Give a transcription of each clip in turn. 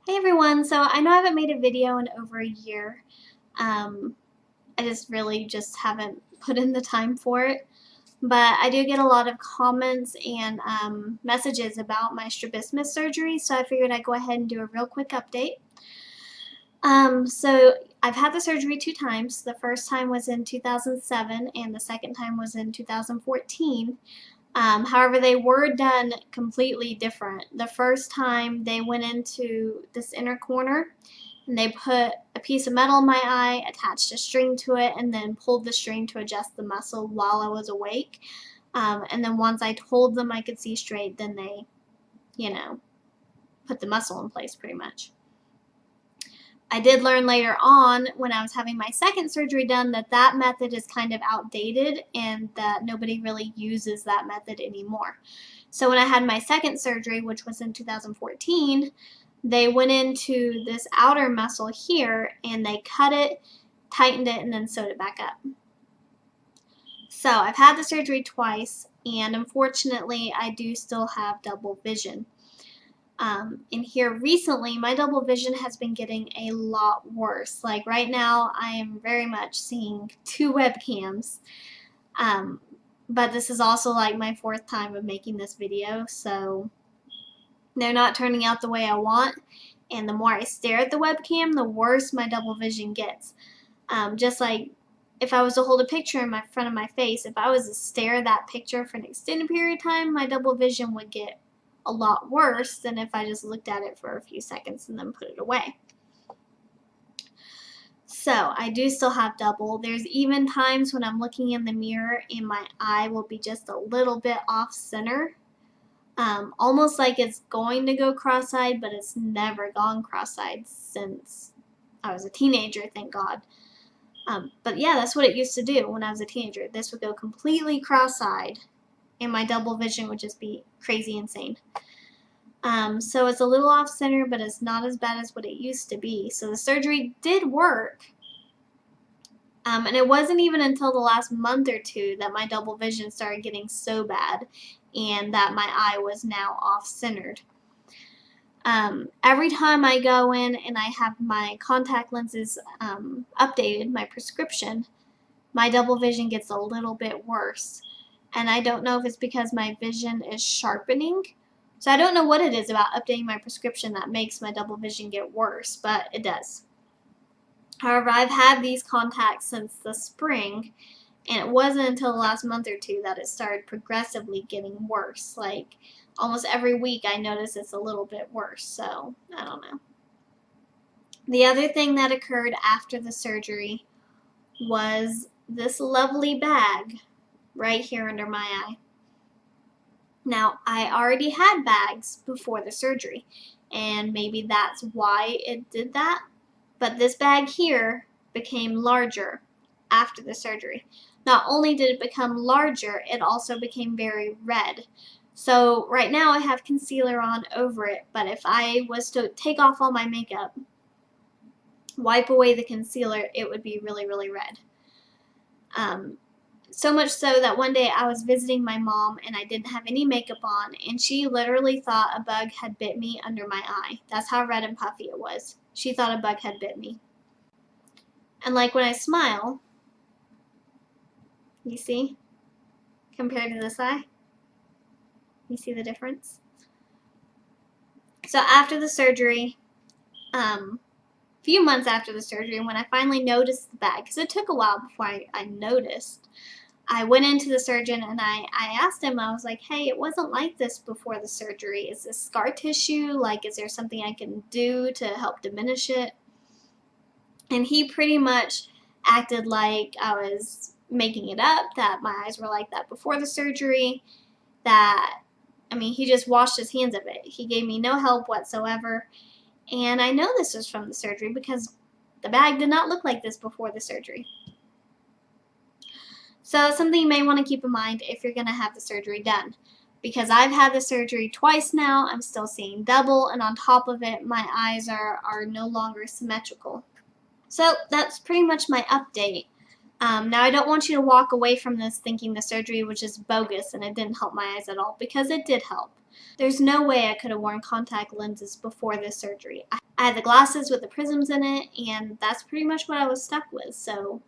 Hey everyone, so I know I haven't made a video in over a year. I just haven't put in the time for it. But I do get a lot of comments and messages about my strabismus surgery, so I figured I'd go ahead and do a real quick update. So I've had the surgery 2 times. The first time was in 2007 and the second time was in 2014. However, they were done completely different. The first time they went into this inner corner and they put a piece of metal in my eye, attached a string to it, and then pulled the string to adjust the muscle while I was awake. And then once I told them I could see straight, then they, put the muscle in place pretty much. I did learn later on when I was having my second surgery done that method is kind of outdated and that nobody really uses that method anymore. So when I had my second surgery, which was in 2014, they went into this outer muscle here and they cut it, tightened it, and then sewed it back up. So I've had the surgery twice, and unfortunately I do still have double vision. And here recently, my double vision has been getting a lot worse. Like right now, I am very much seeing 2 webcams. But this is also like my 4th time of making this video, so they're not turning out the way I want. And the more I stare at the webcam, the worse my double vision gets. Just like if I was to hold a picture in front of my face, if I was to stare at that picture for an extended period of time, my double vision would get a lot worse than if I just looked at it for a few seconds and then put it away. So I do still have double. There's even times when I'm looking in the mirror and my eye will be just a little bit off center. Almost like it's going to go cross-eyed, but it's never gone cross-eyed since I was a teenager, thank God. But yeah, that's what it used to do when I was a teenager. This would go completely cross-eyed and my double vision would just be crazy insane. So it's a little off center, but it's not as bad as what it used to be. So the surgery did work. And it wasn't even until the last month or 2 that my double vision started getting so bad and that my eye was now off-centered. Every time I go in and I have my contact lenses updated, my prescription, my double vision gets a little bit worse. And I don't know if it's because my vision is sharpening. So I don't know what it is about updating my prescription that makes my double vision get worse, but it does. However, I've had these contacts since the spring, and it wasn't until the last month or 2 that it started progressively getting worse. Like almost every week I notice it's a little bit worse, so I don't know. The other thing that occurred after the surgery was this lovely bag right here under my eye. Now, I already had bags before the surgery, and maybe that's why it did that, but this bag here became larger after the surgery. Not only did it become larger, it also became very red. So right now I have concealer on over it, but if I was to take off all my makeup, wipe away the concealer, it would be really, really red. So much so that one day I was visiting my mom and I didn't have any makeup on, and she literally thought a bug had bit me under my eye. That's how red and puffy it was. She thought a bug had bit me. And like when I smile, you see, compared to this eye, you see the difference? So after the surgery, few months after the surgery, when I finally noticed the bag, because it took a while before I noticed, I went into the surgeon and I asked him, I was like, hey, it wasn't like this before the surgery. Is this scar tissue? Like, is there something I can do to help diminish it? And he pretty much acted like I was making it up, that my eyes were like that before the surgery, he just washed his hands of it. He gave me no help whatsoever. And I know this was from the surgery because the bag did not look like this before the surgery. So something you may want to keep in mind if you're going to have the surgery done. Because I've had the surgery twice now, I'm still seeing double, and on top of it, my eyes are no longer symmetrical. So that's pretty much my update. Now I don't want you to walk away from this thinking the surgery was just bogus and it didn't help my eyes at all, because it did help. There's no way I could have worn contact lenses before this surgery. I had the glasses with the prisms in it, and that's pretty much what I was stuck with. So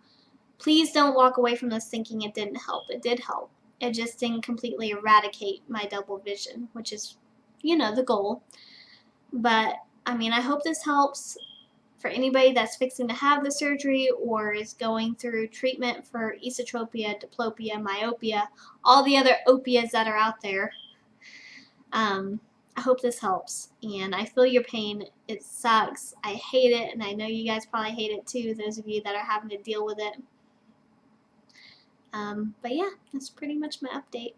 please don't walk away from this thinking it didn't help. It did help. It just didn't completely eradicate my double vision, which is, the goal. But, I mean, I hope this helps for anybody that's fixing to have the surgery or is going through treatment for esotropia, diplopia, myopia, all the other opias that are out there. I hope this helps, and I feel your pain. It sucks. I hate it, and I know you guys probably hate it too, those of you that are having to deal with it. But yeah, that's pretty much my update.